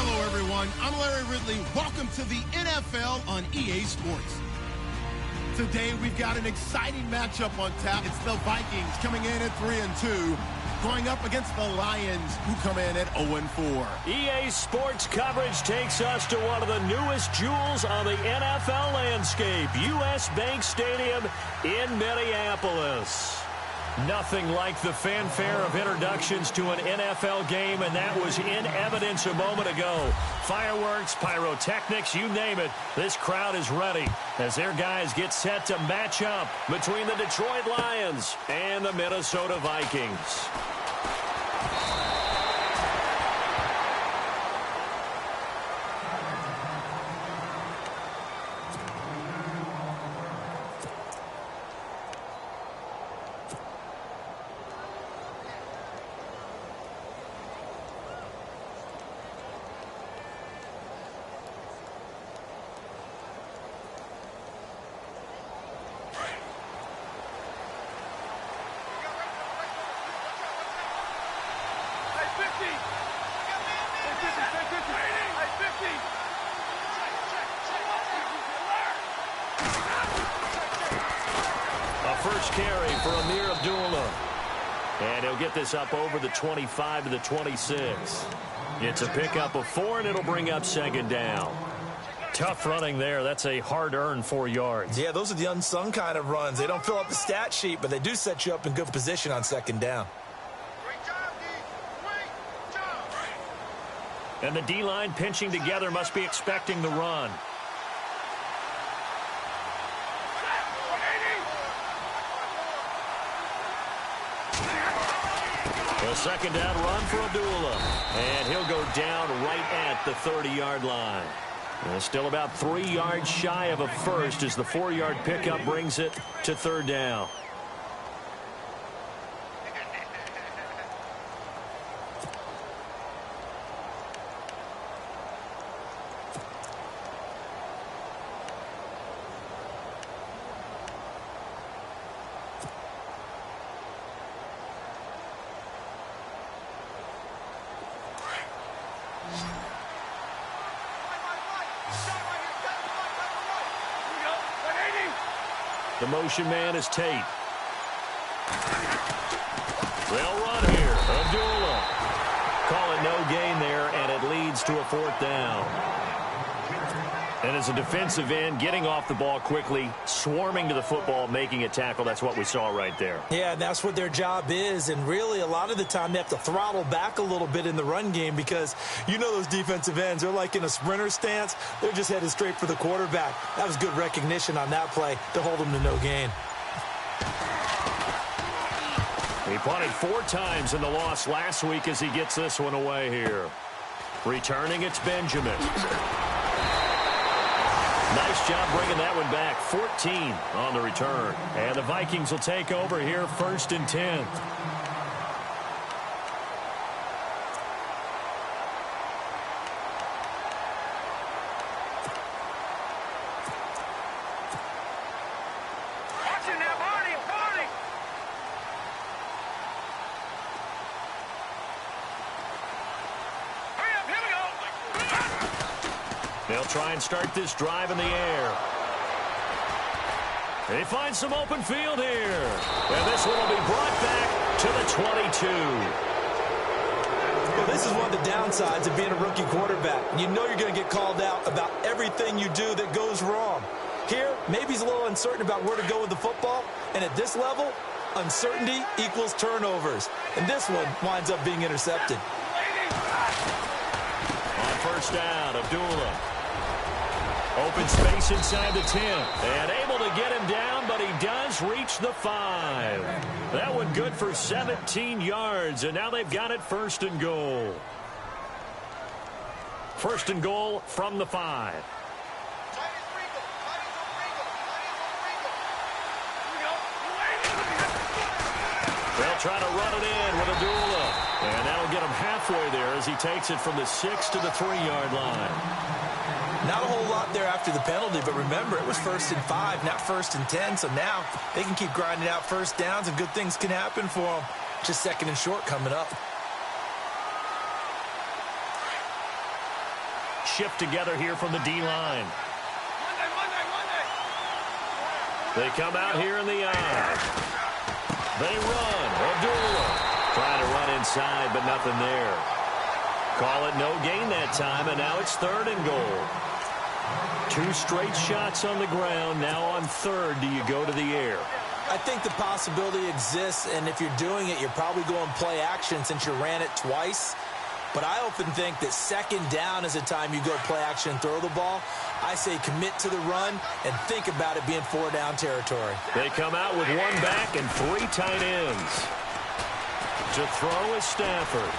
Hello, everyone. I'm Larry Ridley. Welcome to the NFL on EA Sports. Today, we've got an exciting matchup on tap. It's the Vikings coming in at 3-2, going up against the Lions, who come in at 0-4. EA Sports coverage takes us to one of the newest jewels on the NFL landscape, US Bank Stadium in Minneapolis. Nothing like the fanfare of introductions to an NFL game, and that was in evidence a moment ago. Fireworks, pyrotechnics, you name it, this crowd is ready as their guys get set to match up between the Detroit Lions and the Minnesota Vikings. First carry for Amir Abdullah. And he'll get this up over the 25 to the 26. It's a pickup of 4, and it'll bring up second down. Tough running there. That's a hard-earned 4 yards. Yeah, those are the unsung kind of runs. They don't fill up the stat sheet, but they do set you up in good position on second down. And the D-line pinching together must be expecting the run. A second down run for Abdullah. And he'll go down right at the 30-yard line. Still about 3 yards shy of a first as the 4-yard pickup brings it to third down. The motion man is Tate. They'll run here. Abdullah. Call it no gain there, and it leads to a fourth down. And as a defensive end, getting off the ball quickly, swarming to the football, making a tackle, that's what we saw right there. Yeah, and that's what their job is. And really, a lot of the time, they have to throttle back a little bit in the run game because you know those defensive ends, they're like in a sprinter stance. They're just headed straight for the quarterback. That was good recognition on that play to hold them to no gain. He punted 4 times in the loss last week as he gets this one away here. Returning, it's Benjamin. Nice job bringing that one back. 14 on the return. And the Vikings will take over here, 1st and 10. They'll try and start this drive in the air. They find some open field here. And this one will be brought back to the 22. Well, this is one of the downsides of being a rookie quarterback. You know you're going to get called out about everything you do that goes wrong. Here, maybe he's a little uncertain about where to go with the football. And at this level, uncertainty equals turnovers. And this one winds up being intercepted. On first down, Abdullah. Open space inside the 10. And able to get him down, but he does reach the 5. That one good for 17 yards, and now they've got it 1st and goal. 1st and goal from the 5. They'll try to run it in with Abdullah. And that'll get him halfway there as he takes it from the 6 to the 3-yard line. Not a whole lot there after the penalty, but remember, it was 1st and 5, not 1st and 10. So now they can keep grinding out first downs, and good things can happen for them. Just 2nd and short coming up. shift together here from the D-line. They come out here in the eye. They run. Abdullah trying to run inside, but nothing there. Call it no gain that time, and now it's 3rd and goal. 2 straight shots on the ground. Now on 3rd, do you go to the air? I think the possibility exists, and if you're doing it, you're probably going play action since you ran it twice. But I often think that 2nd down is the time you go play action and throw the ball. I say commit to the run and think about it being 4-down territory. They come out with 1 back and 3 tight ends. To throw is Stafford.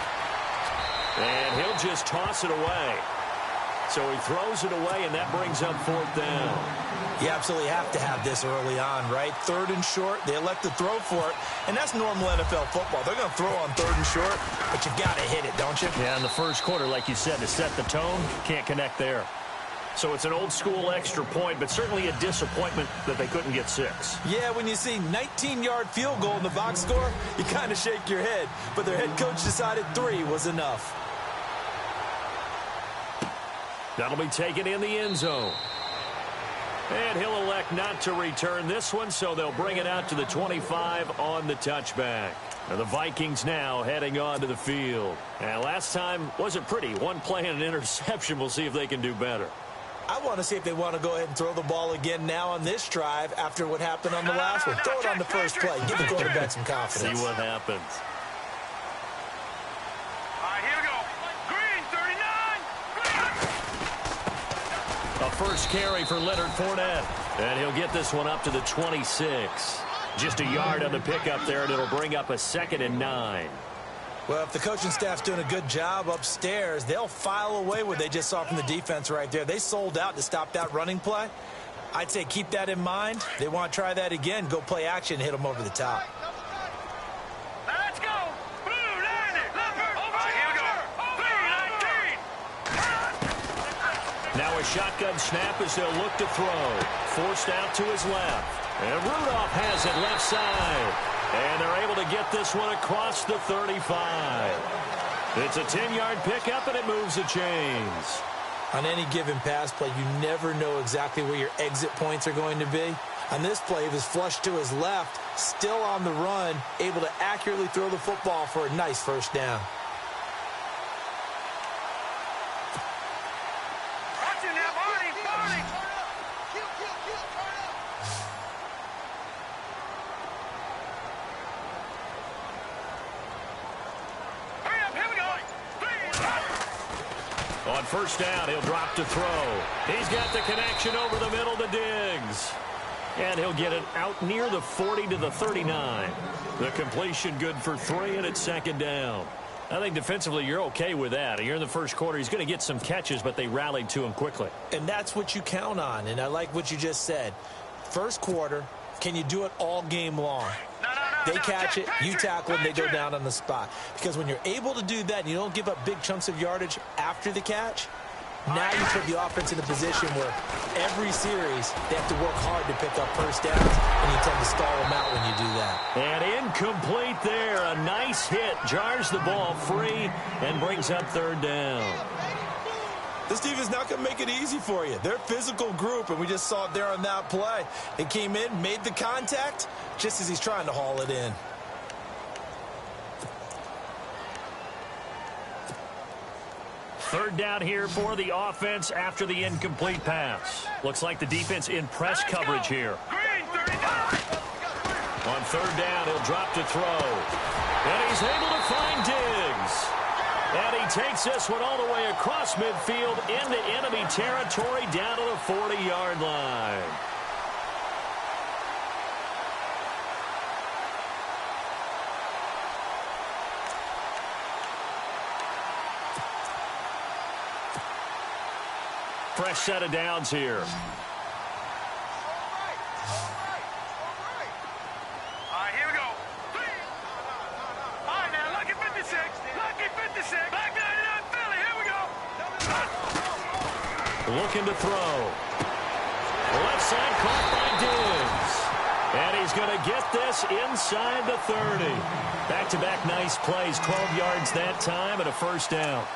And he'll just toss it away. So he throws it away, and that brings up 4th down. You absolutely have to have this early on, right? 3rd and short, they elect to throw for it, and that's normal NFL football. They're going to throw on 3rd and short, but you got to hit it, don't you? Yeah, in the first quarter, like you said, to set the tone, can't connect there. So it's an old-school extra point, but certainly a disappointment that they couldn't get 6. Yeah, when you see 19-yard field goal in the box score, you kind of shake your head. But their head coach decided 3 was enough. That'll be taken in the end zone. And he'll elect not to return this one, so they'll bring it out to the 25 on the touchback. And the Vikings now heading onto the field. And last time wasn't pretty. 1 play and an interception. We'll see if they can do better. I want to see if they want to go ahead and throw the ball again now on this drive after what happened on the last one. Throw it on the first play. Give the quarterback some confidence. See what happens. A first carry for Leonard Fournette. And he'll get this one up to the 26. Just a yard on the pickup there, and it'll bring up a 2nd and 9. Well, if the coaching staff's doing a good job upstairs, they'll file away what they just saw from the defense right there. They sold out to stop that running play. I'd say keep that in mind. They want to try that again. Go play action and hit them over the top. Let's go. Blue, land it. Over here we go. Blue, 19. Now a shotgun snap as they'll look to throw. Forced out to his left. And Rudolph has it left side. And they're able to get this one across the 35. It's a 10-yard pickup, and it moves the chains. On any given pass play, you never know exactly where your exit points are going to be. On this play, he was flushed to his left, still on the run, able to accurately throw the football for a nice first down. On first down, he'll drop to throw. He's got the connection over the middle to Diggs. And he'll get it out near the 40 to the 39. The completion good for 3, and it's 2nd down. I think defensively you're okay with that. You're in the first quarter. He's going to get some catches, but they rallied to him quickly. And that's what you count on, and I like what you just said. First quarter, can you do it all game long? They catch it, you tackle them, they go down on the spot. Because when you're able to do that and you don't give up big chunks of yardage after the catch, now you put the offense in a position where every series they have to work hard to pick up first downs, and you tend to stall them out when you do that. And incomplete there. A nice hit. Jars the ball free and brings up 3rd down. This defense not going to make it easy for you. They're a physical group, and we just saw it there on that play. It came in, made the contact, just as he's trying to haul it in. Third down here for the offense after the incomplete pass. Looks like the defense in press coverage here. On 3rd down, he'll drop to throw. And he's able to find Diggs. And he takes this one all the way across midfield into enemy territory down to the 40-yard line. Fresh set of downs here. All right, here we go. All right, now, lucky 56. Lucky 56. Back 99 Philly. Here we go. Looking to throw. Left side caught by Diggs. And he's going to get this inside the 30. Back-to-back nice plays. 12 yards that time and a first down.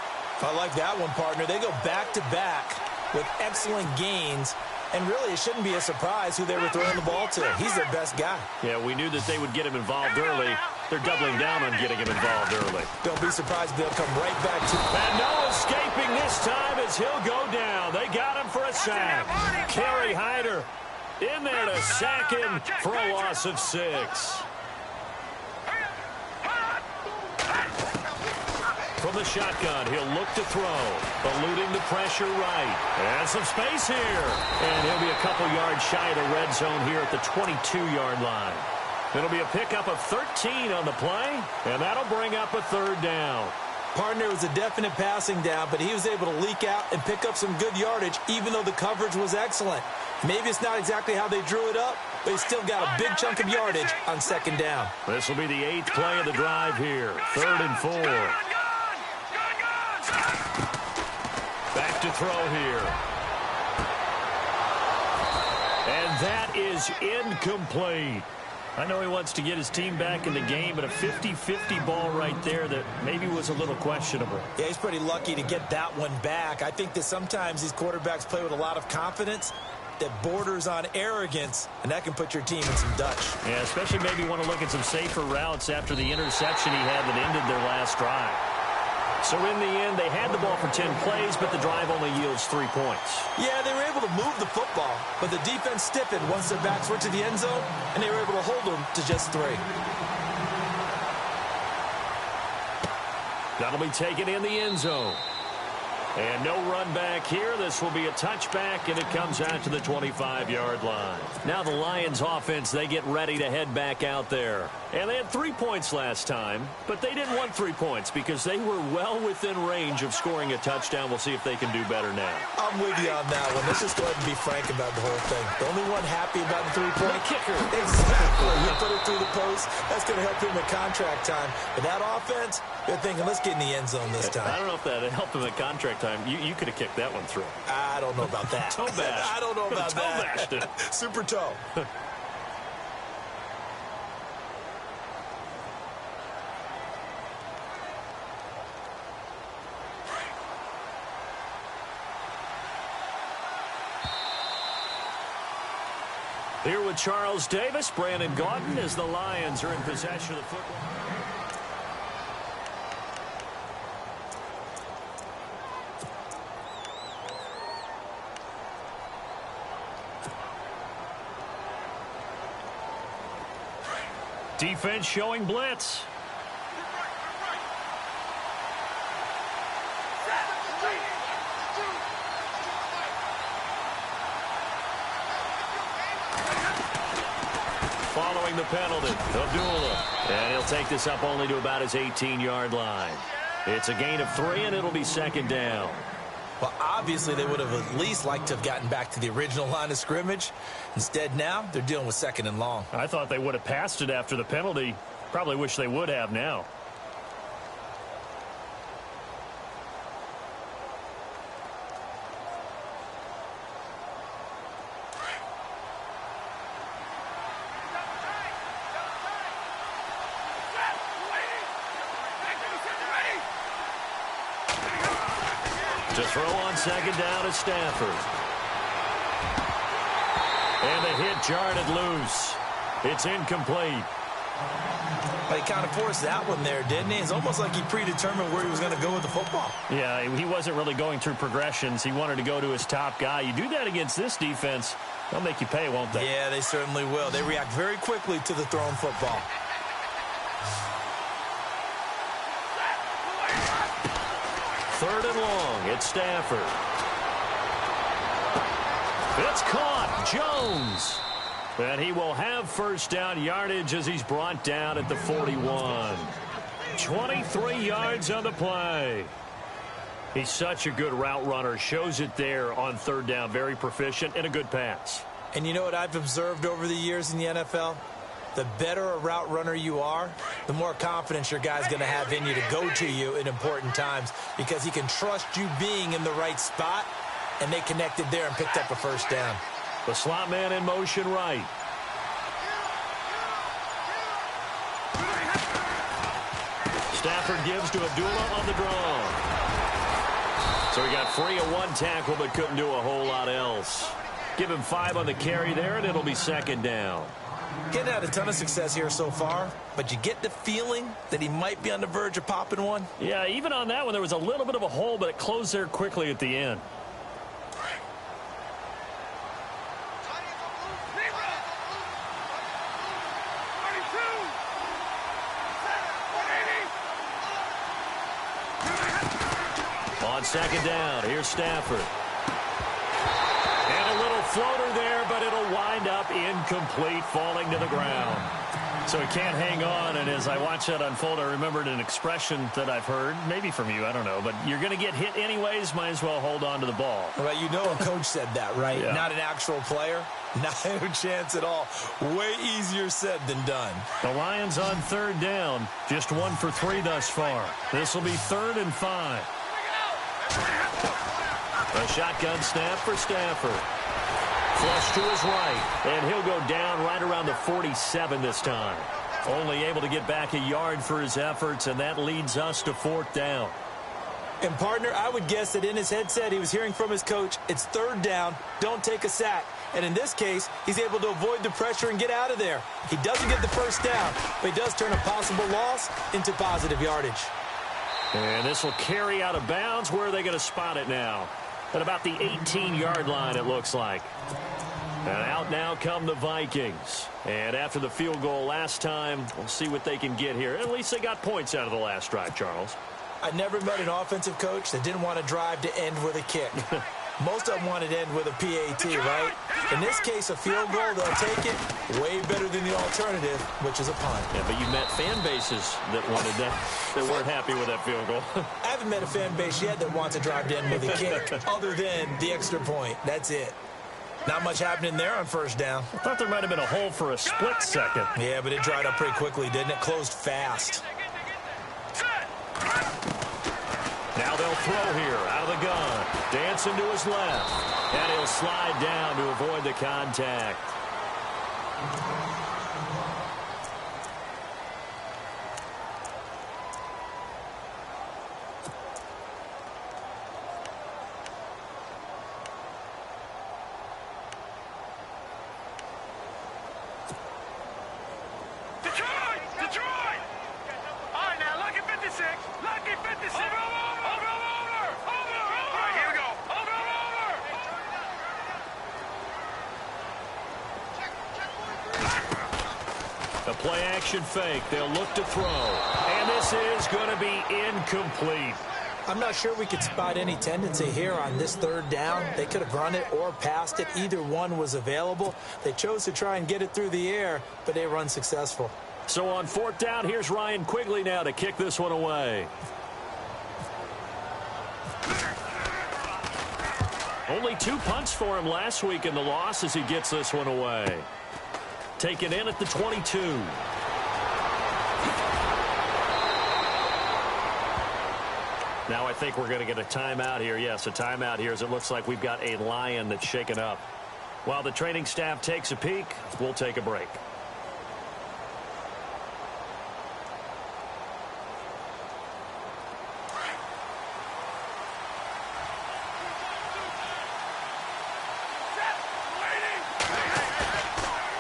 I like that one, partner. They go back-to-back with excellent gains. And really, it shouldn't be a surprise who they were throwing the ball to. He's their best guy. Yeah, we knew that they would get him involved early. They're doubling down on getting him involved early. Don't be surprised if they'll come right back to... And no escaping this time as he'll go down. They got him for a sack. Kerry Hyder in there to sack him for a loss of 6. From the shotgun, he'll look to throw. Eluding the pressure right. And some space here. And he'll be a couple yards shy of the red zone here at the 22-yard line. It'll be a pickup of 13 on the play, and that'll bring up a 3rd down. Partner was a definite passing down, but he was able to leak out and pick up some good yardage, even though the coverage was excellent. Maybe it's not exactly how they drew it up, but he still got a big chunk of yardage on 2nd down. This will be the 8th play of the drive here. 3rd and 4. Back to throw here. And that is incomplete. I know he wants to get his team back in the game, but a 50-50 ball right there that maybe was a little questionable. Yeah, he's pretty lucky to get that one back. I think that sometimes these quarterbacks play with a lot of confidence that borders on arrogance, and that can put your team in some Dutch. Yeah, especially maybe want to look at some safer routes after the interception he had that ended their last drive. So in the end, they had the ball for 10 plays, but the drive only yields 3 points. Yeah, they were able to move the football, but the defense stiffened once their backs were to the end zone, and they were able to hold them to just 3. That'll be taken in the end zone. And no run back here. This will be a touchback, and it comes out to the 25-yard line. Now the Lions offense, they get ready to head back out there. And they had 3 points last time, but they didn't want 3 points because they were well within range of scoring a touchdown. We'll see if they can do better now. I'm with you on that one. Let's just go ahead and be frank about the whole thing. The only one happy about the 3-point kicker. Exactly. He put it through the post. That's going to help him at contract time. But that offense, they're thinking, let's get in the end zone this time. I don't know if that helped him at contract time. You could have kicked that one through. I don't know about that. Toe bash. I don't know about toe that. Bashed it. Super toe. Here with Charles Davis, Brandon Gaudin, as the Lions are in possession of the football. Defense showing blitz. Following the penalty, Abdullah. And he'll take this up only to about his 18-yard line. It's a gain of 3, and it'll be 2nd down. Well, obviously, they would have at least liked to have gotten back to the original line of scrimmage. Instead, now, they're dealing with 2nd and long. I thought they would have passed it after the penalty. Probably wish they would have now. To throw on 2nd down is Stafford. And the hit jarred it loose. It's incomplete. But he kind of forced that one there, didn't he? It's almost like he predetermined where he was going to go with the football. Yeah, he wasn't really going through progressions. He wanted to go to his top guy. You do that against this defense, they'll make you pay, won't they? Yeah, they certainly will. They react very quickly to the thrown football. Third and long. It's Stafford. It's caught. Jones. And he will have 1st down yardage as he's brought down at the 41. 23 yards on the play. He's such a good route runner. Shows it there on 3rd down. Very proficient and a good pass. And you know what I've observed over the years in the NFL? The better a route runner you are, the more confidence your guy's going to have in you to go to you in important times because he can trust you being in the right spot, and they connected there and picked up a 1st down. The slot man in motion right. Stafford gives to Abdullah on the draw. So he got free of one tackle but couldn't do a whole lot else. Give him 5 on the carry there, and it'll be second down. Getting had a ton of success here so far, but you get the feeling that he might be on the verge of popping one. Yeah, even on that one, there was a little bit of a hole, but it closed there quickly at the end. On second down, here's Stafford. And a little floater there, but it'll wind up incomplete, falling to the ground. So he can't hang on, and as I watch that unfold, I remembered an expression that I've heard, maybe from you, I don't know, but you're going to get hit anyways, might as well hold on to the ball. Well, you know a coach said that, right? Yeah. Not an actual player. Not a chance at all. Way easier said than done. The Lions on third down, just 1 for 3 thus far. This will be 3rd and 5. A shotgun snap for Stafford. Flush to his right, and he'll go down right around the 47 this time. Only able to get back a yard for his efforts, and that leads us to 4th down. And, partner, I would guess that in his headset he was hearing from his coach, it's 3rd down, don't take a sack. And in this case, he's able to avoid the pressure and get out of there. He doesn't get the first down, but he does turn a possible loss into positive yardage. And this will carry out of bounds. Where are they going to spot it now? At about the 18-yard line, it looks like. And out now come the Vikings. And after the field goal last time, we'll see what they can get here. At least they got points out of the last drive, Charles. I never met an offensive coach that didn't want to drive to end with a kick. Most of them wanted to end with a PAT, right? In this case, a field goal, they'll take it way better than the alternative, which is a punt. Yeah, but you met fan bases that wanted that, that weren't happy with that field goal. I haven't met a fan base yet that wants to drive to end with a kick, other than the extra point. That's it. Not much happening there on first down. I thought there might have been a hole for a split second. Yeah, but it dried up pretty quickly, didn't it? Closed fast. Now they'll throw here out of the gun. Dancing to his left. And he'll slide down to avoid the contact. Detroit! All right, now, lucky 56. Lucky 56. Over. All right, here we go. Over. The play action fake. They'll look to throw. And this is going to be incomplete. I'm not sure we could spot any tendency here on this 3rd down. They could have run it or passed it. Either one was available. They chose to try and get it through the air, but they were unsuccessful. So on 4th down, here's Ryan Quigley now to kick this one away. Only 2 punts for him last week in the loss as he gets this one away. Taken in at the 22. Now I think we're going to get a timeout here. Yes, a timeout here as it looks like we've got a Lion that's shaken up. While the training staff takes a peek, we'll take a break.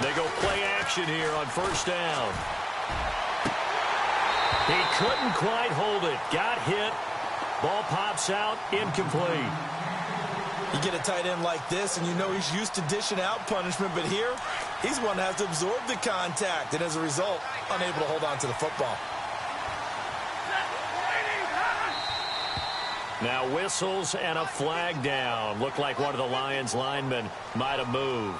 They go play action here on 1st down. He couldn't quite hold it. Got hit. Ball pops out. Incomplete. You get a tight end like this, and you know he's used to dishing out punishment, but here, he's one that has to absorb the contact, and as a result, unable to hold on to the football. Now whistles and a flag down. Looked like one of the Lions linemen might have moved.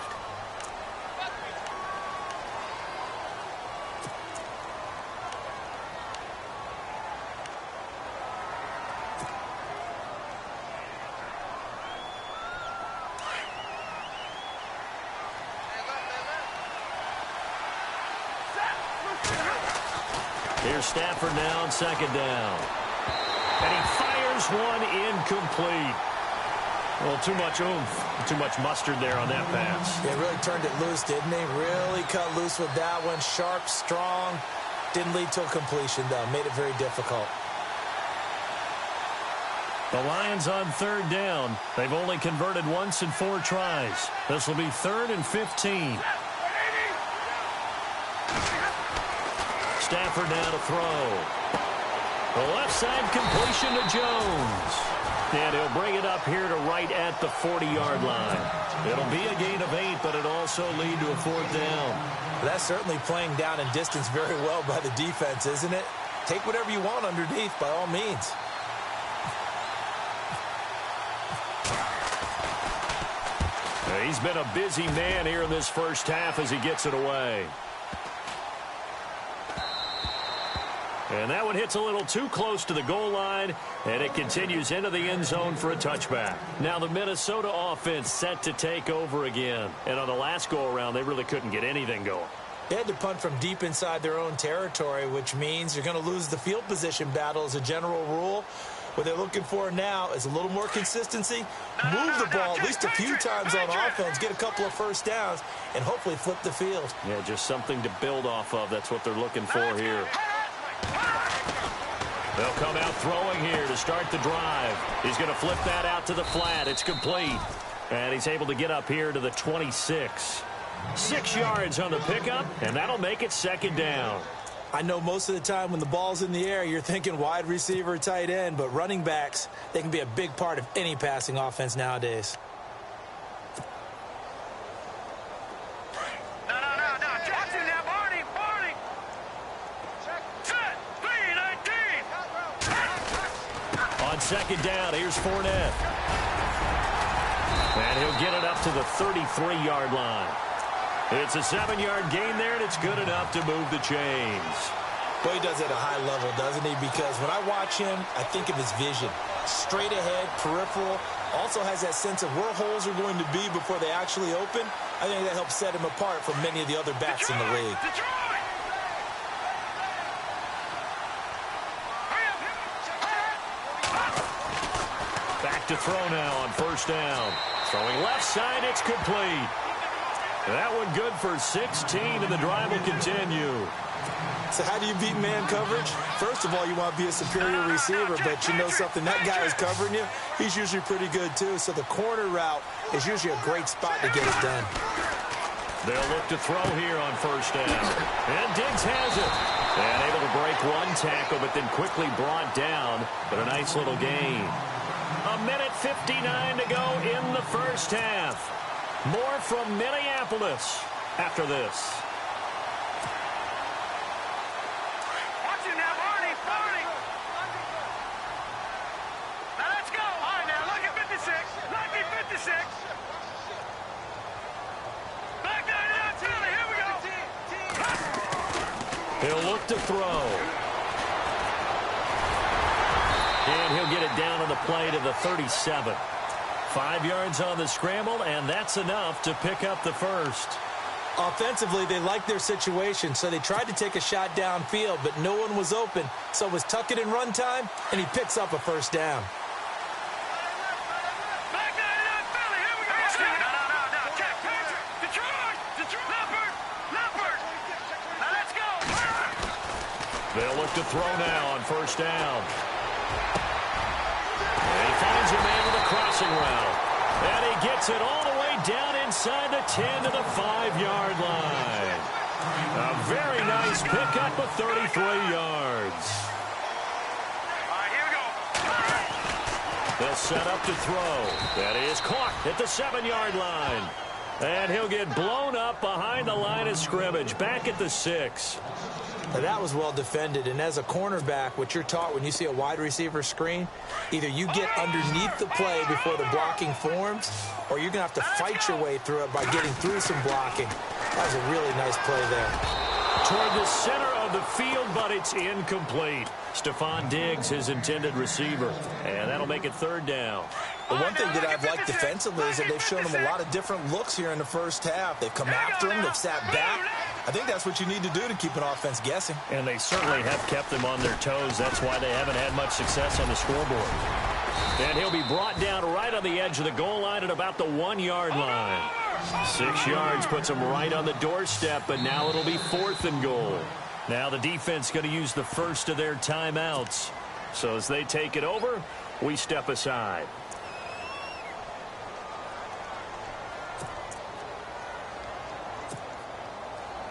Here's Stafford now on 2nd down. And he fires one incomplete. Well, too much oomph, too much mustard there on that pass. They really turned it loose, didn't they? Really cut loose with that one. Sharp, strong. Didn't lead to a completion, though. Made it very difficult. The Lions on third down. They've only converted once in 4 tries. This will be 3rd and 15. Stafford now to throw. The left side completion to Jones. And he'll bring it up here to right at the 40-yard line. It'll be a gain of 8, but it'll also lead to a 4th down. That's certainly playing down in distance very well by the defense, isn't it? Take whatever you want underneath by all means. He's been a busy man here in this first half as he gets it away. And that one hits a little too close to the goal line, and it continues into the end zone for a touchback. Now the Minnesota offense set to take over again. And on the last go-around, they really couldn't get anything going. They had to punt from deep inside their own territory, which means you're going to lose the field position battle as a general rule. What they're looking for now is a little more consistency, move the ball at least a few times on offense, get a couple of first downs, and hopefully flip the field. Yeah, just something to build off of. That's what they're looking for here. They'll come out throwing here to start the drive. He's going to flip that out to the flat. It's complete. And he's able to get up here to the 26. 6 yards on the pickup, and that'll make it 2nd down. I know most of the time when the ball's in the air, you're thinking wide receiver, tight end, but running backs, they can be a big part of any passing offense nowadays. No. Jackson now, Barney. Set. 3-19. On 2nd down, here's Fournette. And he'll get it up to the 33-yard line. It's a 7-yard gain there, and it's good enough to move the chains. Boy, he does it at a high level, doesn't he? Because when I watch him, I think of his vision. Straight ahead, peripheral. Also has that sense of where holes are going to be before they actually open. I think that helps set him apart from many of the other backs in the league. Back to throw now on 1st down. Throwing left side, it's complete. That one good for 16, and the drive will continue. So how do you beat man coverage? First of all, you want to be a superior receiver, but you know something, that guy is covering you. He's usually pretty good, too. So the corner route is usually a great spot to get it done. They'll look to throw here on 1st down. And Diggs has it. And able to break one tackle, but then quickly brought down. But a nice little gain. 1:59 to go in the first half. More from Minneapolis after this. Watch it now, Barney. Now let's go. All right, now look at 56. Lucky 56. Back 99, Philly. Here we go. He'll look to throw. And he'll get it down on the play to the 37. 5 yards on the scramble, and that's enough to pick up the first. Offensively, they liked their situation, so they tried to take a shot downfield, but no one was open. So it was tuck it in run time, and he picks up a 1st down. Back 99, Philly. Here we go. No. Check. Detroit. Leopard. Now let's go. They'll look to throw now on 1st down. And he finds a man with a crossing route. And he gets it all the way down inside the 10 to the 5-yard line. A very nice pickup of 33 yards. All right, here we go. They'll set up to throw. That is caught at the 7-yard line. And he'll get blown up behind the line of scrimmage, back at the 6. Now, that was well defended, and as a cornerback, what you're taught when you see a wide receiver screen, either you get underneath the play before the blocking forms, or you're going to have to fight your way through it by getting through some blocking. That was a really nice play there. Toward the center of the field, but it's incomplete. Stephon Diggs, his intended receiver. And that'll make it 3rd down. The one thing that I've liked defensively is that they've shown them a lot of different looks here in the first half. They've come after him. They've sat back. I think that's what you need to do to keep an offense guessing. And they certainly have kept them on their toes. That's why they haven't had much success on the scoreboard. And he'll be brought down right on the edge of the goal line at about the 1-yard line. 6 yards puts him right on the doorstep, but now it'll be 4th and goal. Now the defense going to use the first of their timeouts. So as they take it over, we step aside.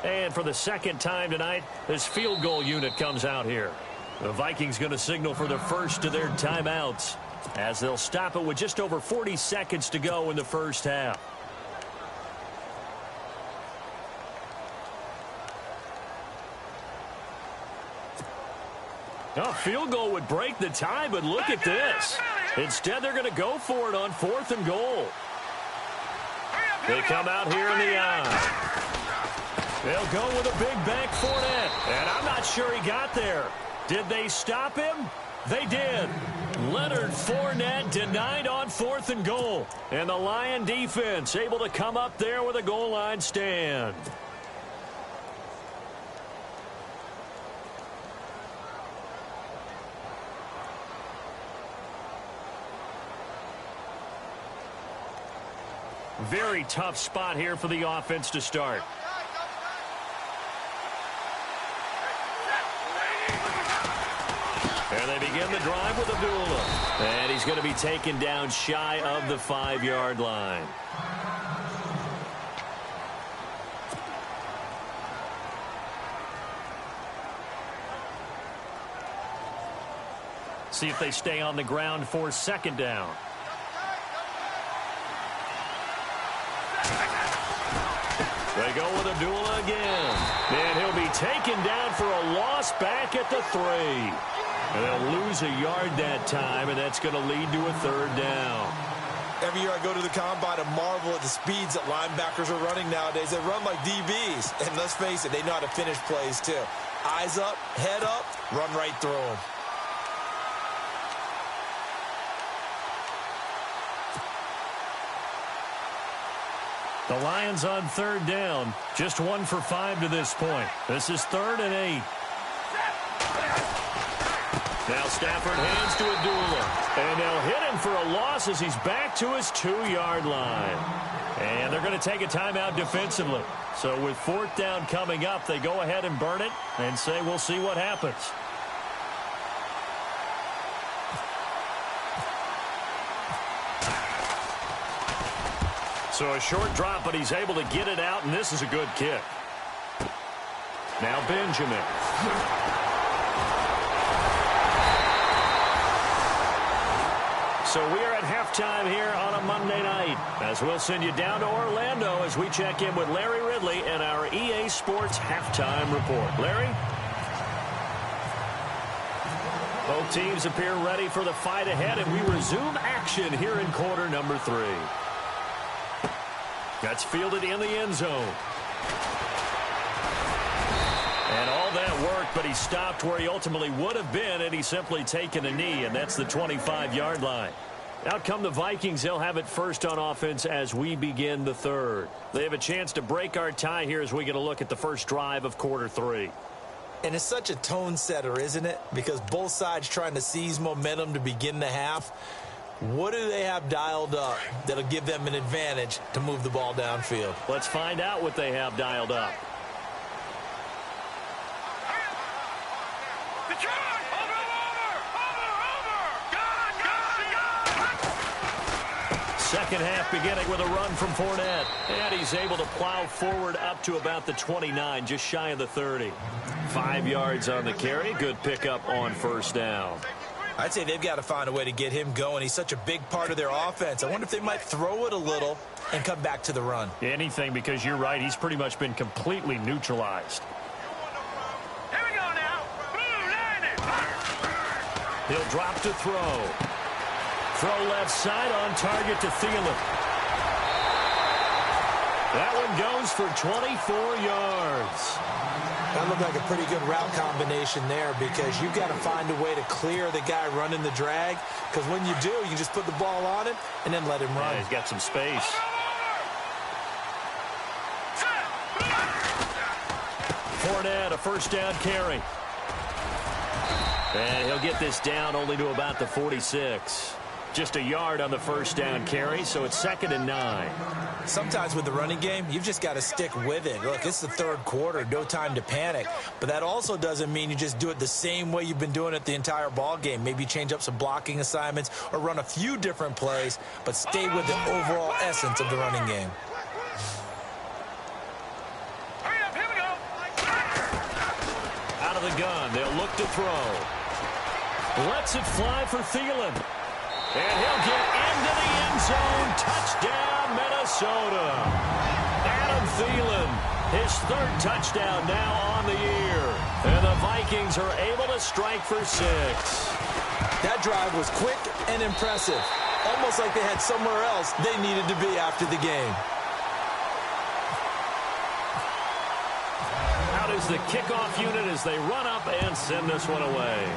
And for the second time tonight, this field goal unit comes out here. The Vikings going to signal for the first of their timeouts as they'll stop it with just over 40 seconds to go in the first half. A field goal would break the tie, but look at this. Instead, they're going to go for it on 4th and goal. They come out here in the eye. They'll go with a big bank Fournette, and I'm not sure he got there. Did they stop him? They did. Leonard Fournette denied on 4th and goal, and the Lion defense able to come up there with a goal line stand. Very tough spot here for the offense to start. And they begin the drive with Abdullah. And he's going to be taken down shy of the 5-yard line. See if they stay on the ground for 2nd down. They go with Abdullah again. And he'll be taken down for a loss back at the 3. And they'll lose a yard that time, and that's going to lead to a 3rd down. Every year I go to the combine and marvel at the speeds that linebackers are running nowadays. They run like DBs. And let's face it, they know how to finish plays too. Eyes up, head up, run right through them. The Lions on 3rd down. Just 1 for 5 to this point. This is 3rd and 8. Now Stafford hands to Abdullah. And they'll hit him for a loss as he's back to his 2-yard line. And they're going to take a timeout defensively. So with 4th down coming up, they go ahead and burn it and say we'll see what happens. So a short drop, but he's able to get it out, and this is a good kick. Now Benjamin. So we are at halftime here on a Monday night, as we'll send you down to Orlando as we check in with Larry Ridley and our EA Sports Halftime Report. Larry? Both teams appear ready for the fight ahead, and we resume action here in quarter number 3. That's fielded in the end zone. And all that work, but he stopped where he ultimately would have been, and he's simply taken a knee, and that's the 25-yard line. Out come the Vikings. They'll have it first on offense as we begin the 3rd. They have a chance to break our tie here as we get a look at the first drive of quarter 3. And it's such a tone setter, isn't it? Because both sides trying to seize momentum to begin the half. What do they have dialed up that'll give them an advantage to move the ball downfield? Let's find out what they have dialed up. Second half beginning with a run from Fournette. And he's able to plow forward up to about the 29, just shy of the 30. 5 yards on the carry. Good pickup on 1st down. I'd say they've got to find a way to get him going. He's such a big part of their offense. I wonder if they might throw it a little and come back to the run. Anything, because you're right. He's pretty much been completely neutralized. Here we go now. He'll drop to throw. Throw left side on target to Thielen. That one goes for 24 yards. That looked like a pretty good route combination there because you've got to find a way to clear the guy running the drag, because when you do, you can just put the ball on him and then let him run. Yeah, he's got some space. Fournette, a 1st down carry. And he'll get this down only to about the 46. Just a yard on the first down carry, so it's 2nd and 9. Sometimes with the running game, you've just got to stick with it. Look, it's the third quarter, no time to panic. But that also doesn't mean you just do it the same way you've been doing it the entire ball game. Maybe change up some blocking assignments or run a few different plays, but stay with the overall essence of the running game. Hurry up, here we go. Out of the gun, they'll look to throw. Lets it fly for Thielen. And he'll get into the end zone. Touchdown, Minnesota. Adam Thielen, his 3rd touchdown now on the year. And the Vikings are able to strike for 6. That drive was quick and impressive. Almost like they had somewhere else they needed to be after the game. Out is the kickoff unit as they run up and send this one away.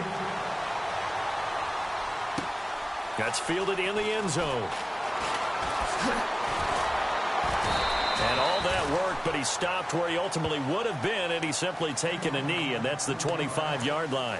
That's fielded in the end zone. And all that work, but he stopped where he ultimately would have been, and he's simply taken a knee, and that's the 25-yard line.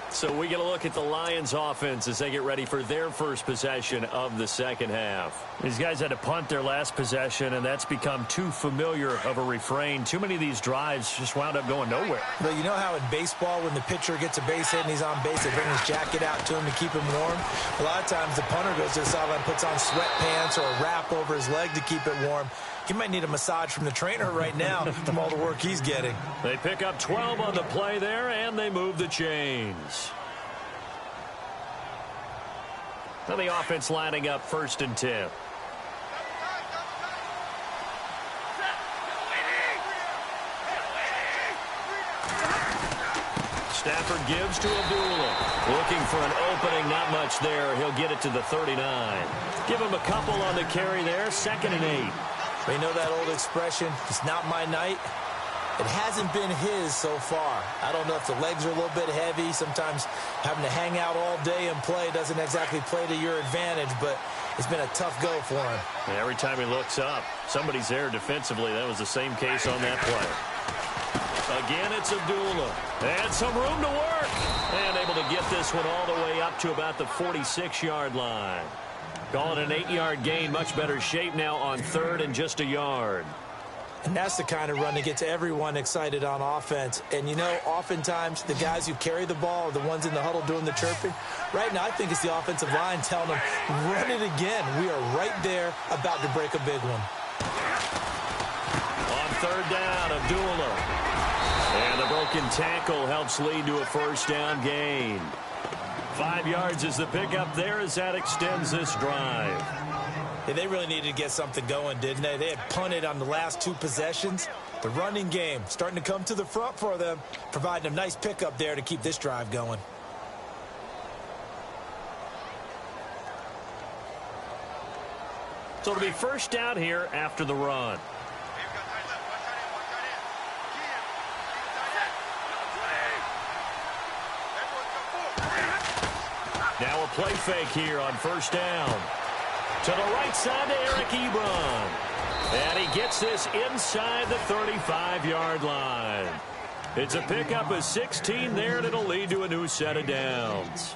So we get a look at the Lions offense as they get ready for their first possession of the second half. These guys had to punt their last possession, and that's become too familiar of a refrain. Too many of these drives just wound up going nowhere. But you know how in baseball, when the pitcher gets a base hit and he's on base, they bring his jacket out to him to keep him warm? A lot of times the punter goes to the sideline, puts on sweatpants or a wrap over his leg to keep it warm. He might need a massage from the trainer right now from all the work he's getting. They pick up 12 on the play there, and they move the chains. Now the offense lining up 1st and 10. Stafford gives to Abdullah. Looking for an opening, not much there. He'll get it to the 39. Give him a couple on the carry there, 2nd and 8. You know that old expression, it's not my night? It hasn't been his so far. I don't know if the legs are a little bit heavy. Sometimes having to hang out all day and play doesn't exactly play to your advantage, but it's been a tough go for him. And every time he looks up, somebody's there defensively. That was the same case on that play. Again, it's Abdullah. And some room to work. And able to get this one all the way up to about the 46-yard line. Calling an 8-yard gain, much better shape now on 3rd and just a yard. And that's the kind of run that gets everyone excited on offense. And, you know, oftentimes the guys who carry the ball are the ones in the huddle doing the chirping. Right now, I think it's the offensive line telling them, run it again. We are right there about to break a big one. On 3rd down, Abdullah. And the broken tackle helps lead to a 1st down gain. 5 yards is the pickup there as that extends this drive. Yeah, they really needed to get something going, didn't they? They had punted on the last 2 possessions. The running game starting to come to the front for them, providing a nice pickup there to keep this drive going. So it'll be 1st down here after the run. Now a play fake here on 1st down. To the right side to Eric Ebron. And he gets this inside the 35-yard line. It's a pickup of 16 there, and it'll lead to a new set of downs.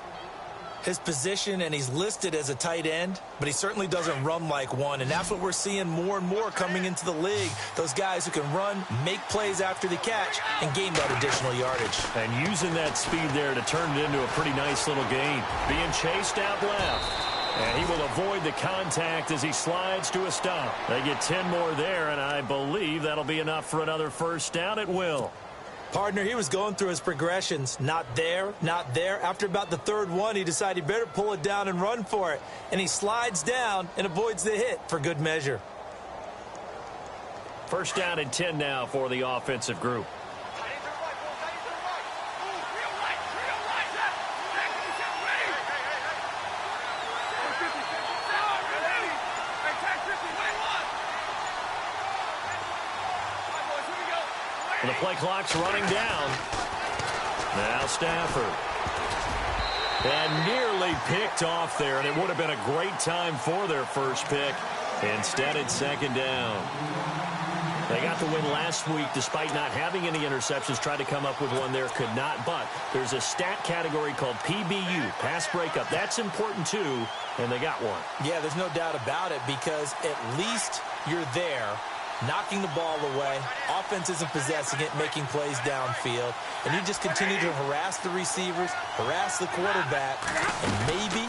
His position, and he's listed as a tight end, but he certainly doesn't run like one, and that's what we're seeing more and more coming into the league. Those guys who can run, make plays after the catch, and gain that additional yardage. And using that speed there to turn it into a pretty nice little gain. Being chased out left. And he will avoid the contact as he slides to a stop. They get 10 more there, and I believe that'll be enough for another 1st down. It will. Partner, he was going through his progressions. Not there, not there. After about the 3rd one, he decided he better pull it down and run for it. And he slides down and avoids the hit for good measure. 1st down and 10 now for the offensive group. And the play clock's running down. Now Stafford. And nearly picked off there, and it would have been a great time for their first pick. Instead, it's 2nd down. They got the win last week despite not having any interceptions. Tried to come up with one there, could not. But there's a stat category called PBU, pass breakup. That's important too, and they got one. Yeah, there's no doubt about it because at least you're there, knocking the ball away. Offense isn't possessing it, making plays downfield. And you just continue to harass the receivers, harass the quarterback, and maybe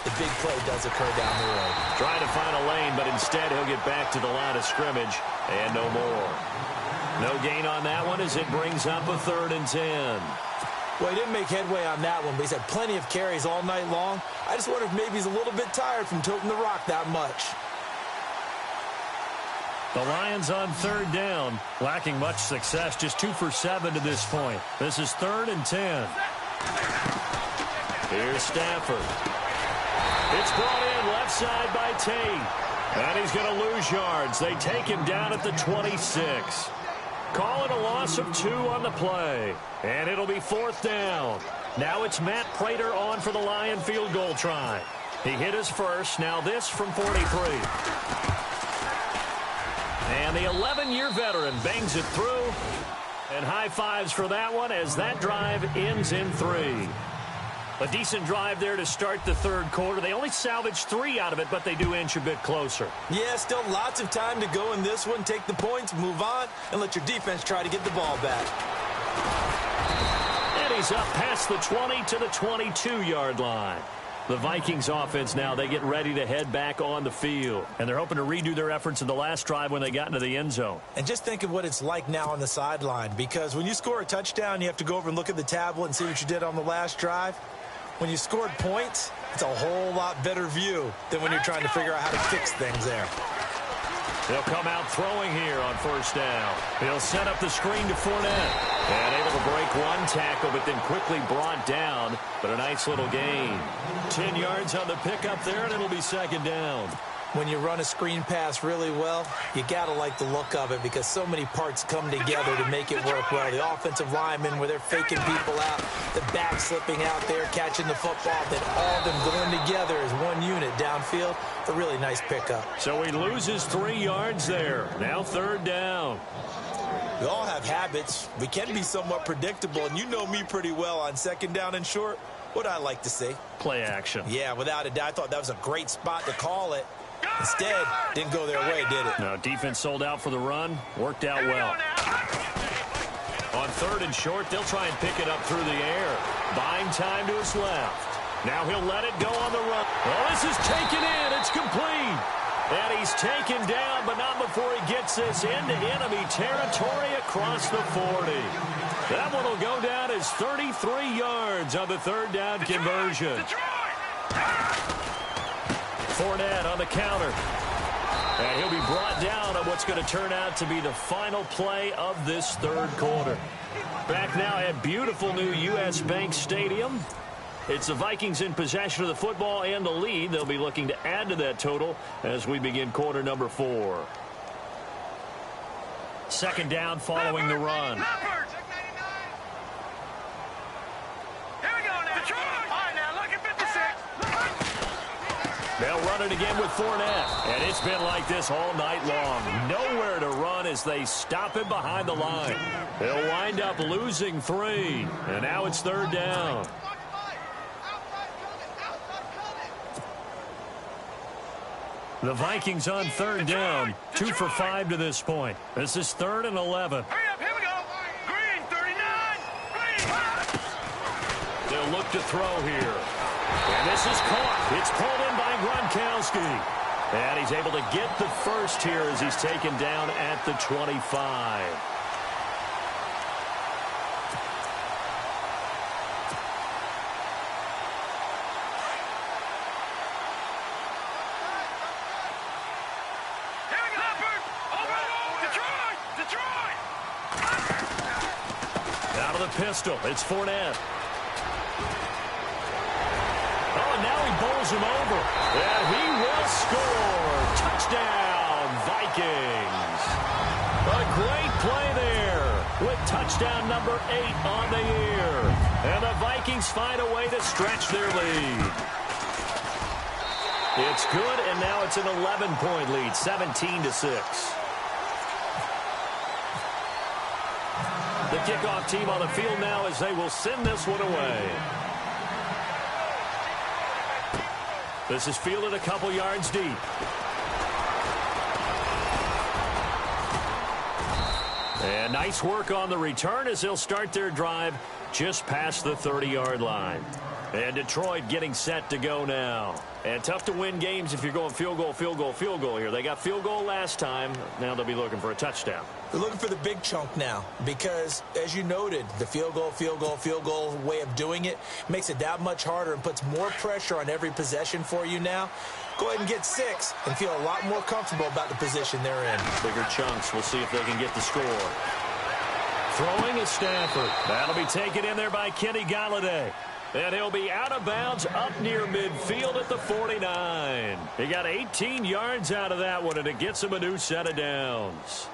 the big play does occur down the road. Trying to find a lane, but instead he'll get back to the line of scrimmage and no more. No gain on that one as it brings up a 3rd and 10. Well, he didn't make headway on that one, but he's had plenty of carries all night long. I just wonder if maybe he's a little bit tired from toting the rock that much. The Lions on 3rd down, lacking much success, just 2 for 7 to this point. This is 3rd and 10. Here's Stafford. It's brought in left side by Tate. And he's going to lose yards. They take him down at the 26. Call it a loss of 2 on the play. And it'll be 4th down. Now it's Matt Prater on for the Lion field goal try. He hit his first. Now this from 43. And the 11-year veteran bangs it through. And high fives for that one as that drive ends in 3. A decent drive there to start the 3rd quarter. They only salvaged 3 out of it, but they do inch a bit closer. Yeah, still lots of time to go in this one. Take the points, move on, and let your defense try to get the ball back. And he's up past the 20 to the 22-yard line. The Vikings offense now, they get ready to head back on the field. And they're hoping to redo their efforts in the last drive when they got into the end zone. And just think of what it's like now on the sideline, because when you score a touchdown, you have to go over and look at the tablet and see what you did on the last drive. When you scored points, it's a whole lot better view than when you're trying to figure out how to fix things there. He'll come out throwing here on 1st down. He'll set up the screen to Fournette. And able to break one tackle, but then quickly brought down. But a nice little gain. 10 yards on the pickup there, and it'll be 2nd down. When you run a screen pass really well, you got to like the look of it because so many parts come together to make it work well. The offensive linemen, where they're faking people out, the back slipping out there, catching the football, then all of them going together as one unit downfield. A really nice pickup. So he loses 3 yards there. Now 3rd down. We all have habits. We can be somewhat predictable, and you know me pretty well on 2nd down and short. What I like to see? Play action. Yeah, without a doubt. I thought that was a great spot to call it. Instead, didn't go their way, did it? No, defense sold out for the run. Worked out well. On 3rd and short, they'll try and pick it up through the air. Buying time to his left. Now he'll let it go on the run. Oh, this is taken in. It's complete. And he's taken down, but not before he gets this into enemy territory across the 40. That one will go down as 33 yards on the 3rd down conversion. Fournette on the counter. And he'll be brought down on what's going to turn out to be the final play of this 3rd quarter. Back now at beautiful new U.S. Bank Stadium. It's the Vikings in possession of the football and the lead. They'll be looking to add to that total as we begin quarter number 4. 2nd down following the run. They'll run it again with Fournette. And it's been like this all night long. Nowhere to run as they stop him behind the line. They'll wind up losing 3. And now it's 3rd down. The Vikings on 3rd down. 2 for 5 to this point. This is 3rd and 11. Hurry up, here we go. Green, 39. Green. They'll look to throw here. And this is caught. It's pulled in by Gronkowski. And he's able to get the first here as he's taken down at the 25. Out of the pistol, it's Fournette. Oh, and now he bowls him over. And he will score. Touchdown, Vikings. A great play there with touchdown number 8 on the year. And the Vikings find a way to stretch their lead. It's good, and now it's an 11-point lead, 17-6. kickoff team on the field now as they will send this one away. This is fielded a couple yards deep. And nice work on the return as they'll start their drive just past the 30-yard line. And Detroit getting set to go now. And tough to win games if you're going field goal, field goal, field goal here. They got field goal last time. Now they'll be looking for a touchdown. They're looking for the big chunk now because, as you noted, the field goal way of doing it makes it that much harder and puts more pressure on every possession for you now. Go ahead and get 6 and feel a lot more comfortable about the position they're in. Bigger chunks. We'll see if they can get the score. Throwing is Stafford. That'll be taken in there by Kenny Galladay. And he'll be out of bounds up near midfield at the 49. He got 18 yards out of that one, and it gets him a new set of downs.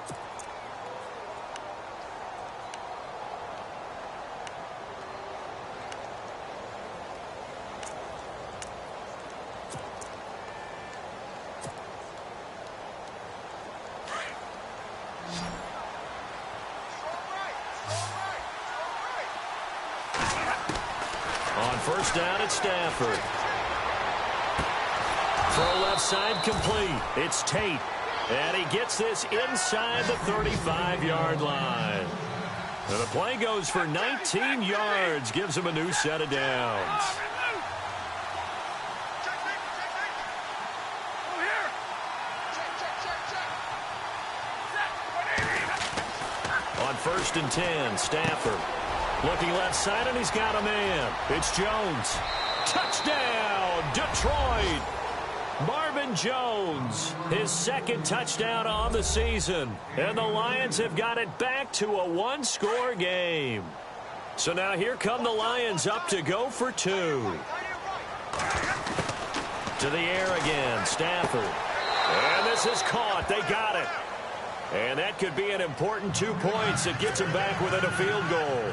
First down at Stafford. Throw left side complete. It's Tate. And he gets this inside the 35-yard line. And the play goes for 19 yards. Gives him a new set of downs. On 1st and 10, Stafford. Looking left side, and he's got a man. It's Jones. Touchdown, Detroit. Marvin Jones, his 2nd touchdown on the season. And the Lions have got it back to a 1-score game. So now here come the Lions up to go for 2. To the air again, Stafford. And this is caught. They got it. And that could be an important 2 points. It gets him back within a field goal.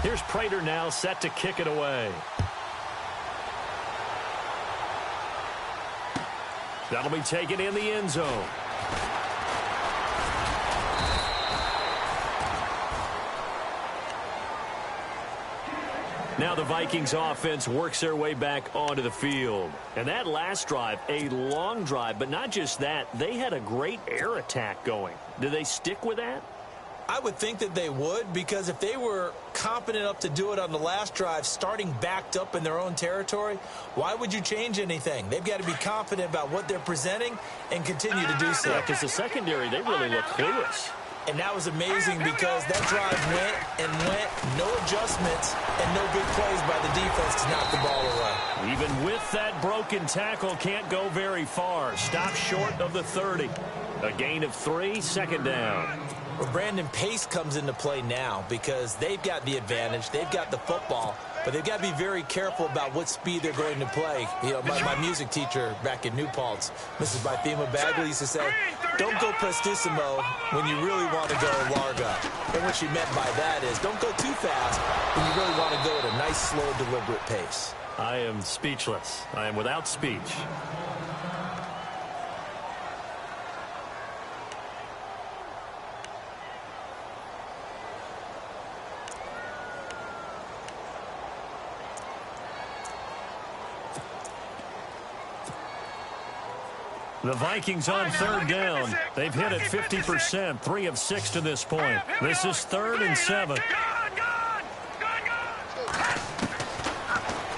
Here's Prater now set to kick it away. That'll be taken in the end zone. Now the Vikings offense works their way back onto the field. And that last drive, a long drive, but not just that, they had a great air attack going. Do they stick with that? I would think that they would, because if they were confident enough to do it on the last drive, starting backed up in their own territory, why would you change anything? They've got to be confident about what they're presenting and continue to do so. Yeah, because the secondary, they really look clueless. And that was amazing because that drive went and went, no adjustments, and no big plays by the defense to knock the ball away. Even with that broken tackle, can't go very far. Stop short of the 30. A gain of 3, 2nd down. Well, Brandon, pace comes into play now because they've got the advantage. They've got the football, but they've got to be very careful about what speed they're going to play. You know, my music teacher back in New Paltz, Mrs. Bythema Bagley, used to say, don't go prestissimo when you really want to go largo. And what she meant by that is don't go too fast when you really want to go at a nice, slow, deliberate pace. I am speechless. I am without speech. The Vikings on 3rd down. They've hit it 50%, 3 of 6 to this point. This is 3rd and 7.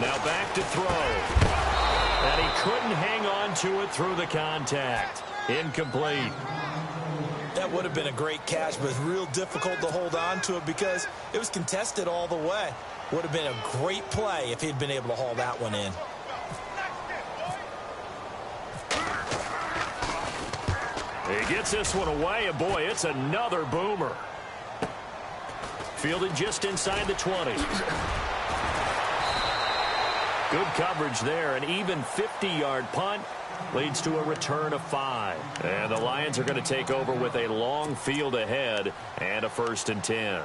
Now back to throw. And he couldn't hang on to it through the contact. Incomplete. That would have been a great catch, but it's real difficult to hold on to it because it was contested all the way. Would have been a great play if he'd been able to haul that one in. He gets this one away, and boy, it's another boomer. Fielded just inside the 20. Good coverage there. An even 50-yard punt leads to a return of 5. And the Lions are going to take over with a long field ahead and a 1st and 10.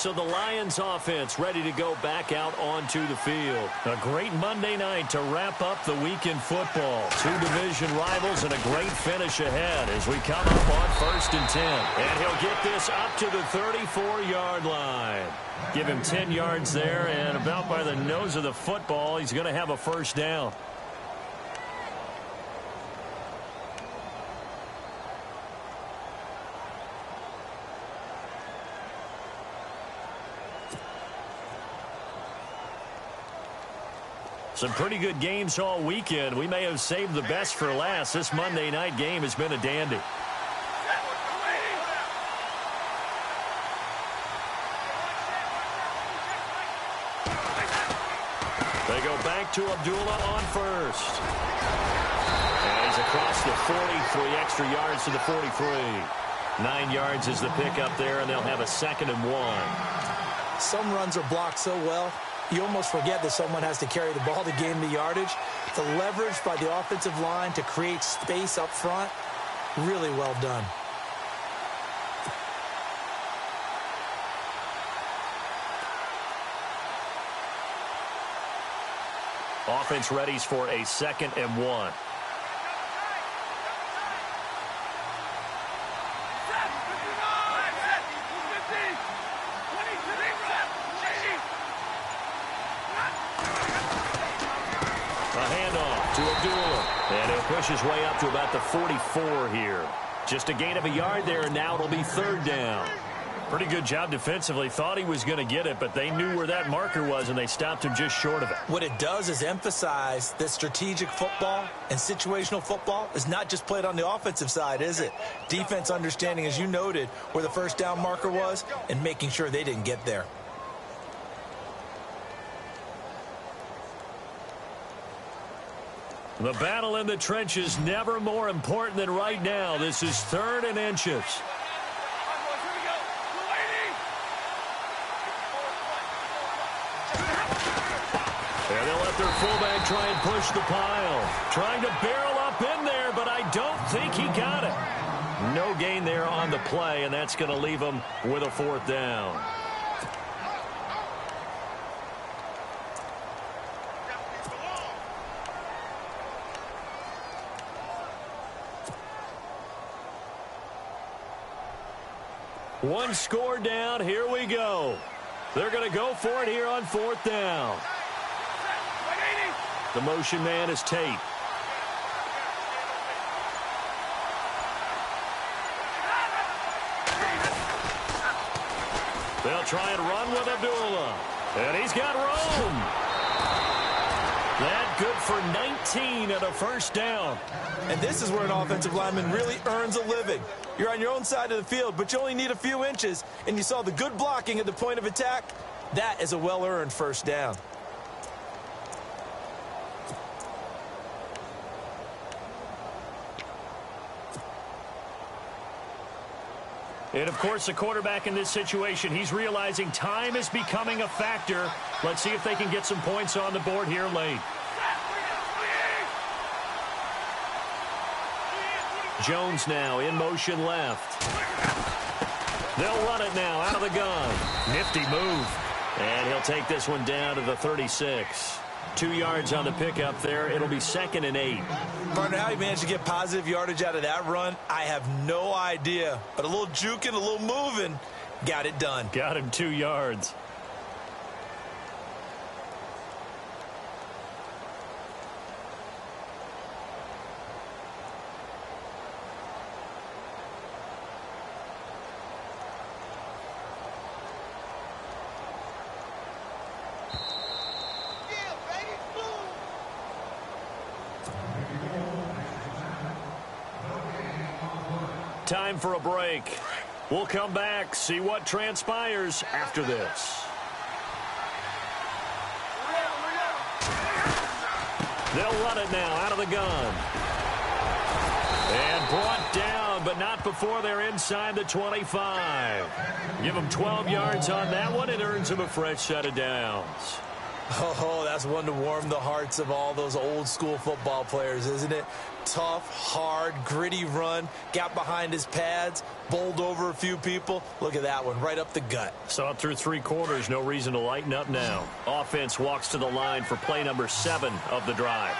So the Lions offense ready to go back out onto the field. A great Monday night to wrap up the week in football. Two division rivals and a great finish ahead as we come up on 1st and 10. And he'll get this up to the 34-yard line. Give him 10 yards there, and about by the nose of the football, he's going to have a first down. Some pretty good games all weekend. We may have saved the best for last. This Monday night game has been a dandy. They go back to Abdullah on first. And he's across the 40, 3 extra yards to the 43. 9 yards is the pickup there, and they'll have a 2nd and 1. Some runs are blocked so well, you almost forget that someone has to carry the ball to gain the yardage. The leverage by the offensive line to create space up front, really well done. Offense readies for a 2nd and 1. And he'll push his way up to about the 44 here. Just a gain of a yard there, and now it'll be 3rd down. Pretty good job defensively. Thought he was going to get it, but they knew where that marker was, and they stopped him just short of it. What it does is emphasize that strategic football and situational football is not just played on the offensive side, is it? Defense understanding, as you noted, where the first down marker was and making sure they didn't get there. The battle in the trenches never more important than right now. This is 3rd and inches. And they'll let their fullback try and push the pile. Trying to barrel up in there, but I don't think he got it. No gain there on the play, and that's going to leave him with a 4th down. One score down. Here we go. They're going to go for it here on 4th down. The motion man is Tate. They'll try and run with Abdullah. And he's got room. That good for 19 and a first down. And this is where an offensive lineman really earns a living. You're on your own side of the field, but you only need a few inches, and you saw the good blocking at the point of attack. That is a well-earned first down. And, of course, the quarterback in this situation, he's realizing time is becoming a factor. Let's see if they can get some points on the board here late. Jones now in motion left. They'll run it now out of the gun. Nifty move. And he'll take this one down to the 36. 2 yards on the pickup there. It'll be 2nd and 8. Partner, how he managed to get positive yardage out of that run, I have no idea. But a little juking, a little moving, got it done. Got him 2 yards. Time for a break. We'll come back, see what transpires after this. They'll run it now out of the gun. And brought down, but not before they're inside the 25. Give them 12 yards on that one. It earns them a fresh set of downs. Oh, that's one to warm the hearts of all those old-school football players, isn't it? Tough, hard, gritty run, got behind his pads, bowled over a few people. Look at that one, right up the gut. Saw it through 3 quarters, no reason to lighten up now. Offense walks to the line for play number 7 of the drive.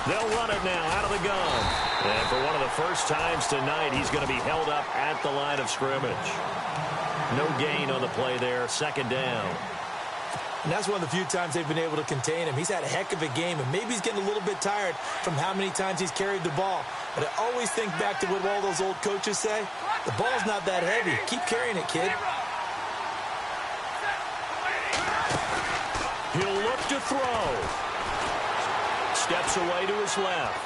They'll run it now out of the gun. And for one of the first times tonight, he's going to be held up at the line of scrimmage. No gain on the play there, 2nd down. And that's one of the few times they've been able to contain him. He's had a heck of a game, and maybe he's getting a little bit tired from how many times he's carried the ball. But I always think back to what all those old coaches say. The ball's not that heavy. Keep carrying it, kid. He'll look to throw. Steps away to his left.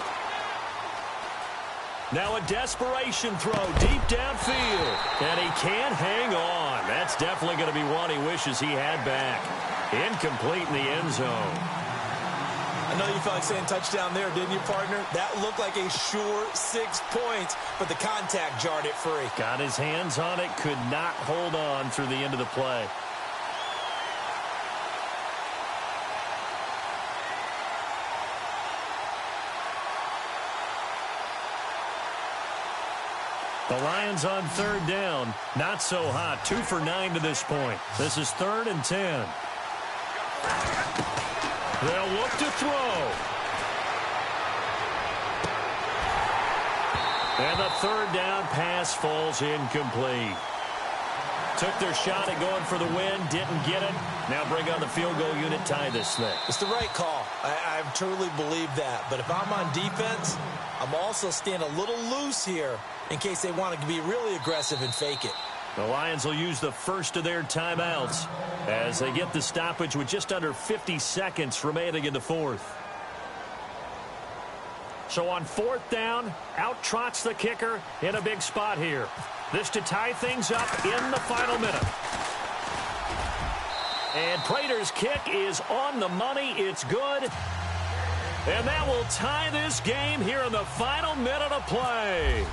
Now a desperation throw deep downfield. And he can't hang on. That's definitely going to be one he wishes he had back. Incomplete in the end zone. I know you felt like saying touchdown there, didn't you, partner? That looked like a sure 6 points, but the contact jarred it free. Got his hands on it, could not hold on through the end of the play. The Lions on 3rd down. Not so hot. 2 for 9 to this point. This is 3rd and 10. They'll look to throw. And the 3rd down pass falls incomplete. Took their shot at going for the win, didn't get it. Now bring on the field goal unit, tie this thing. It's the right call. I truly believe that. But if I'm on defense, I'm also staying a little loose here in case they want to be really aggressive and fake it. The Lions will use the first of their timeouts as they get the stoppage with just under 50 seconds remaining in the 4th. So on 4th down, out trots the kicker in a big spot here. This to tie things up in the final minute. And Prater's kick is on the money. It's good. And that will tie this game here in the final minute of play.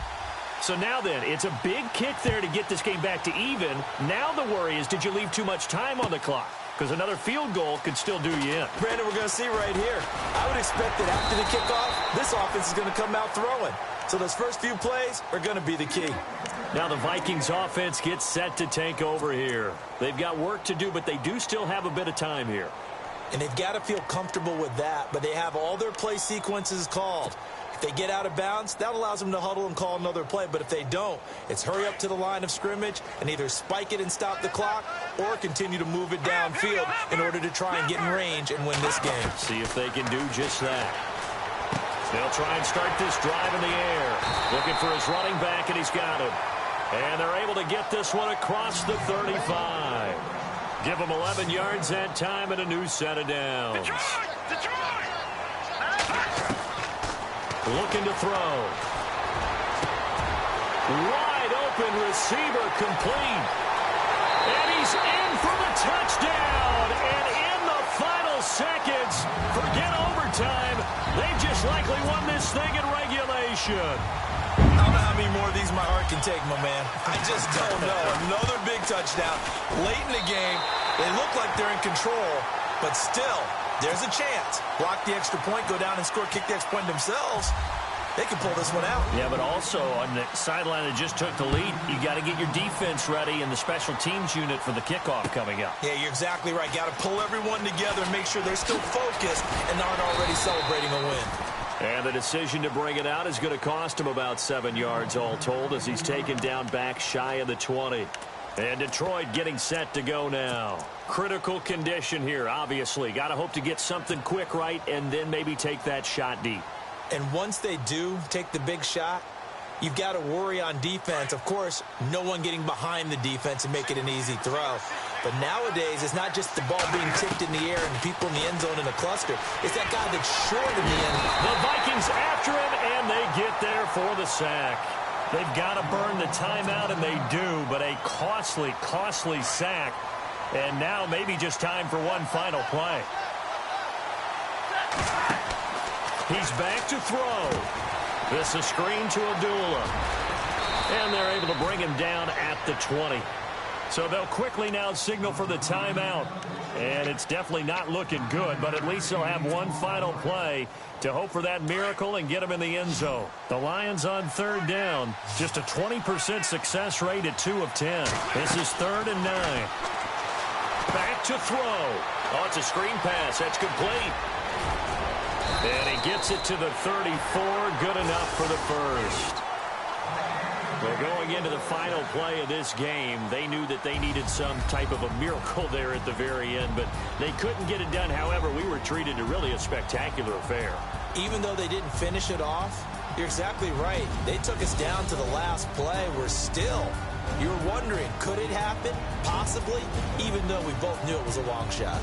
So now then, it's a big kick there to get this game back to even. Now the worry is, did you leave too much time on the clock? Because another field goal could still do you in. Brandon, we're going to see right here. I would expect that after the kickoff, this offense is going to come out throwing. So those first few plays are going to be the key. Now the Vikings offense gets set to take over here. They've got work to do, but they do still have a bit of time here. And they've got to feel comfortable with that, but they have all their play sequences called. If they get out of bounds, that allows them to huddle and call another play. But if they don't, it's hurry up to the line of scrimmage and either spike it and stop the clock or continue to move it downfield in order to try and get in range and win this game. See if they can do just that. They'll try and start this drive in the air. Looking for his running back, and he's got him. And they're able to get this one across the 35. Give them 11 yards that time and a new set of downs. Looking to throw. Wide open receiver complete. And he's in for the touchdown. And in the final seconds, forget overtime. They just likely won this thing in regulation. I don't know how many more of these my heart can take, my man. I just don't know. Another big touchdown. Late in the game, they look like they're in control, but still, there's a chance. Block the extra point, go down and score, kick the extra point themselves. They can pull this one out. Yeah, but also on the sideline that just took the lead, you got to get your defense ready and the special teams unit for the kickoff coming up. Yeah, you're exactly right. Got to pull everyone together and make sure they're still focused and aren't already celebrating a win. And the decision to bring it out is going to cost him about 7 yards all told as he's taken down back shy of the 20. And Detroit getting set to go now. Critical condition here, obviously. Got to hope to get something quick right and then maybe take that shot deep. And once they do take the big shot, you've got to worry on defense. Of course, no one getting behind the defense and make it an easy throw. But nowadays, it's not just the ball being tipped in the air and people in the end zone in a cluster. It's that guy that's short in the end. The Vikings after him, and they get there for the sack. They've got to burn the timeout, and they do, but a costly, costly sack And now maybe just time for one final play. He's back to throw. This is screen to Abdullah. And they're able to bring him down at the 20. So they'll quickly now signal for the timeout. And it's definitely not looking good, but at least they'll have one final play to hope for that miracle and get him in the end zone. The Lions on third down, just a 20% success rate at 2 of 10. This is 3rd and 9. Back to throw. Oh, it's a screen pass. That's complete. And he gets it to the 34. Good enough for the first. Well, going into the final play of this game, they knew that they needed some type of a miracle there at the very end, but they couldn't get it done. However, we were treated to really a spectacular affair. Even though they didn't finish it off, you're exactly right. They took us down to the last play. We're still, you were wondering, could it happen? Possibly, even though we both knew it was a long shot.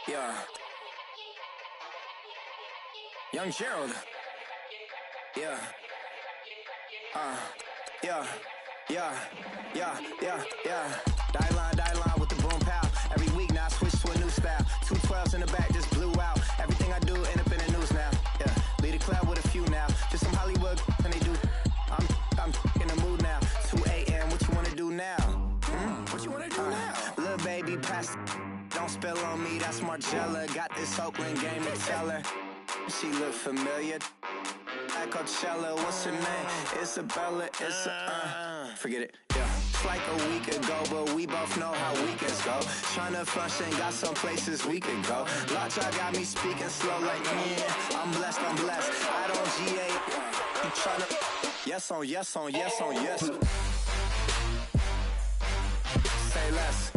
Yeah. Young Gerald. Yeah. Yeah. Die line with the boom pow. Every week now I switch to a new style. 212s in the back just blew out. Everything I do end up in the news now. Yeah. Lead a club with a few now. Just some Hollywood and they do. I'm in the mood now. 2 a.m. What you wanna do now? What you wanna do now? Little baby pass. Don't spill on me, that's Margella. Got this Oakland game to tell her. She look familiar. Like Coachella, what's her name? Isabella, forget it, yeah. It's like a week ago, but we both know how weekends go. Tryna function, got some places we could go. Lockjaw got me speaking slow like, yeah, I'm blessed. I don't GA, you tryna, yes on yes. Say less.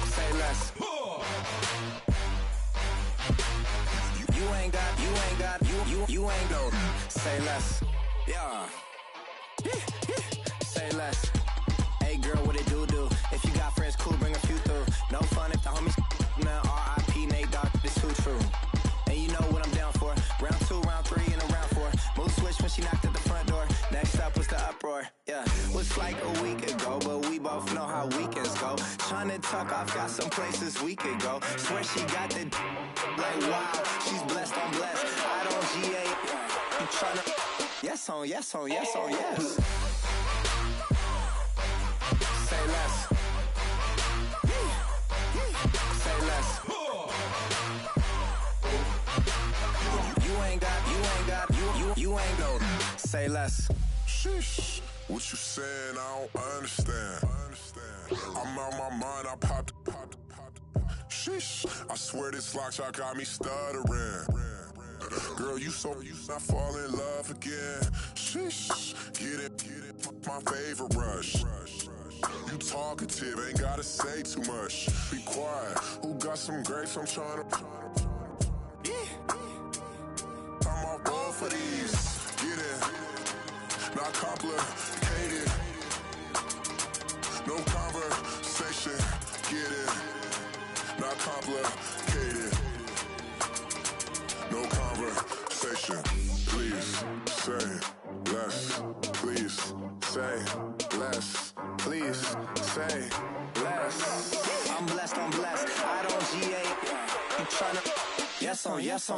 Say less. You ain't go. Say less. Yeah. Say less. Hey girl, what it do? If you got friends, cool, bring a few through. No fun if the homies now R.I.P. Nate Dogg, this too true. And you know what I'm down for. Round 2, round 3, and a round 4. Move switch when she knocked at the front door. Next up was the uproar. Yeah. Was like a week ago, but we both know how weekends go. Tryna tuck off, got some places we could go. Swear she got the like wow, she's blessed, I'm blessed. I don't GA, you tryna yes on yes. Say less. Say less. You ain't go. Say less. Sheesh. What you saying? I don't understand. I'm out my mind. I popped. Sheesh. I swear this lockjaw got me stuttering. Girl, you not fall in love again. Sheesh. Get it. My favorite rush. You talkative, ain't gotta say too much. Be quiet. Who got some grapes? I'm trying to. I'm all roll for these. Get it. Not complicated. No conversation. Get it. Not complicated. No conversation. Please say less. Please say less. Please say less. I'm blessed. I don't GA. You tryna yes on yes.